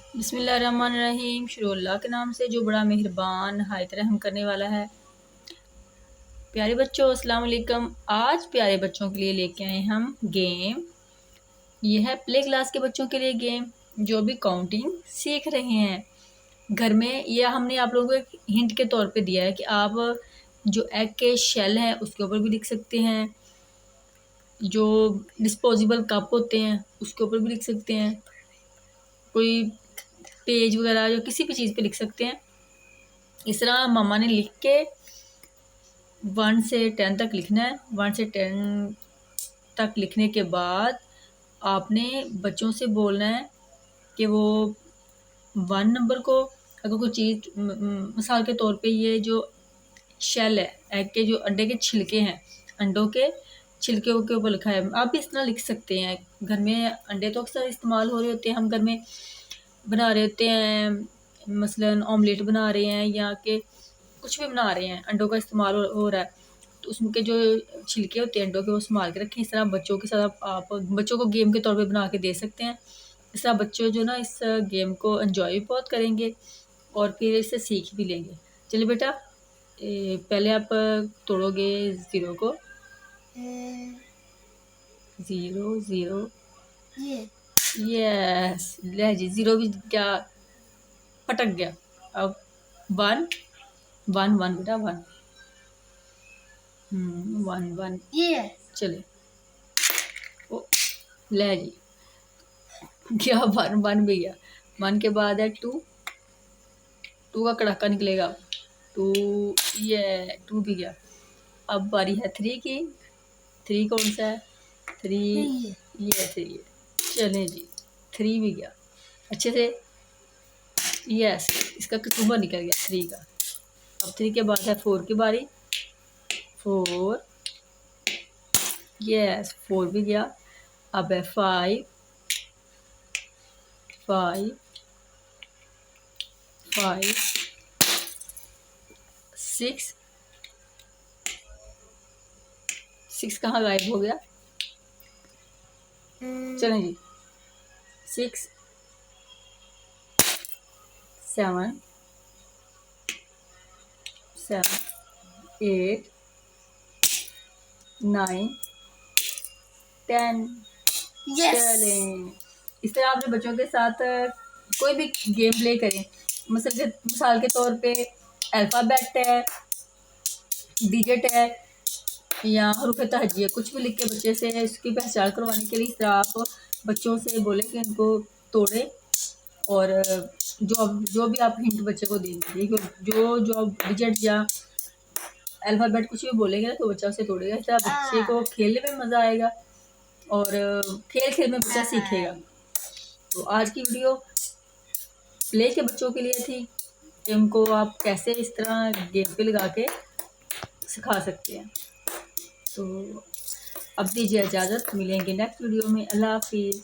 बिस्मिल्लाहिर्रहमानिर्रहीम। शुरू अल्लाह के नाम से जो बड़ा मेहरबान नहायत रहम करने वाला है। प्यारे बच्चों अस्सलाम वालेकुम। आज प्यारे बच्चों के लिए लेके आए हम गेम। ये है प्ले क्लास के बच्चों के लिए गेम जो भी काउंटिंग सीख रहे हैं घर में। यह हमने आप लोगों को एक हिंट के तौर पे दिया है कि आप जो एग के शेल हैं उसके ऊपर भी लिख सकते हैं, जो डिस्पोजेबल कप होते हैं उसके ऊपर भी लिख सकते हैं, कोई पेज वगैरह या किसी भी चीज़ पे लिख सकते हैं। इस तरह मामा ने लिख के 1 से 10 तक लिखना है। 1 से 10 तक लिखने के बाद आपने बच्चों से बोलना है कि वो 1 नंबर को, अगर कोई चीज़ मिसाल के तौर पे ये जो शेल है, एग के जो अंडे के छिलके हैं, अंडों के छिलके के ऊपर लिखा है। आप भी इस तरह लिख सकते हैं। घर में अंडे तो अक्सर इस्तेमाल हो रहे होते हैं, हम घर में बना रहे होते हैं, मसलन ऑमलेट बना रहे हैं या कि कुछ भी बना रहे हैं, अंडों का इस्तेमाल हो रहा है, तो उसके जो छिलके होते हैं अंडों के वो संभाल के रखें। इस तरह बच्चों के साथ आप बच्चों को गेम के तौर पे बना के दे सकते हैं। इस तरह बच्चों जो ना इस गेम को एंजॉय भी बहुत करेंगे और फिर इससे सीख भी लेंगे। चलिए बेटा, पहले आप तोड़ोगे 0 को। 0 0 यस, ले जी 0 भी क्या पटक गया। अब 1 1 1 बेटा 1 1 1 चले। ओ ले जी क्या 1 1 भी गया। 1 के बाद है 2 2 का कड़ाका निकलेगा। 2 ये 2 भी गया। अब बारी है 3 की। 3 कौन सा है? 3 ये 3 है। चले जी 3 भी गया अच्छे से। यस, इसका कचूबर निकल गया 3 का। अब 3 के बाद है 4 की बारी। 4 यस 4 भी गया। अब है 5 5 5 6 6 कहाँ गायब हो गया? चलें जी 6 7 7 8 9 10 चलें। इस तरह आपने बच्चों के साथ कोई भी गेम प्ले करें। मिसाल के तौर पे अल्फ़ाबेट है, डिजिट है या हरूफ तहजी है, कुछ भी लिख के बच्चे से इसकी पहचान करवाने के लिए इस तरह आप बच्चों से बोले कि इनको तोड़े। और जो भी आप हिंट बच्चे को देंगे, जो डिजिट या अल्फ़ाबेट कुछ भी बोलेंगे तो बच्चा उसे तोड़ेगा। इस तरह बच्चे को खेलने में मज़ा आएगा और खेल खेल में बच्चा सीखेगा। तो आज की वीडियो प्ले के बच्चों के लिए थी कि उनको आप कैसे इस तरह गेम पे लगा के सिखा सकते हैं। तो अब दीजिए इजाज़त, मिलेंगे नेक्स्ट वीडियो में। अल्लाह हाफिज़।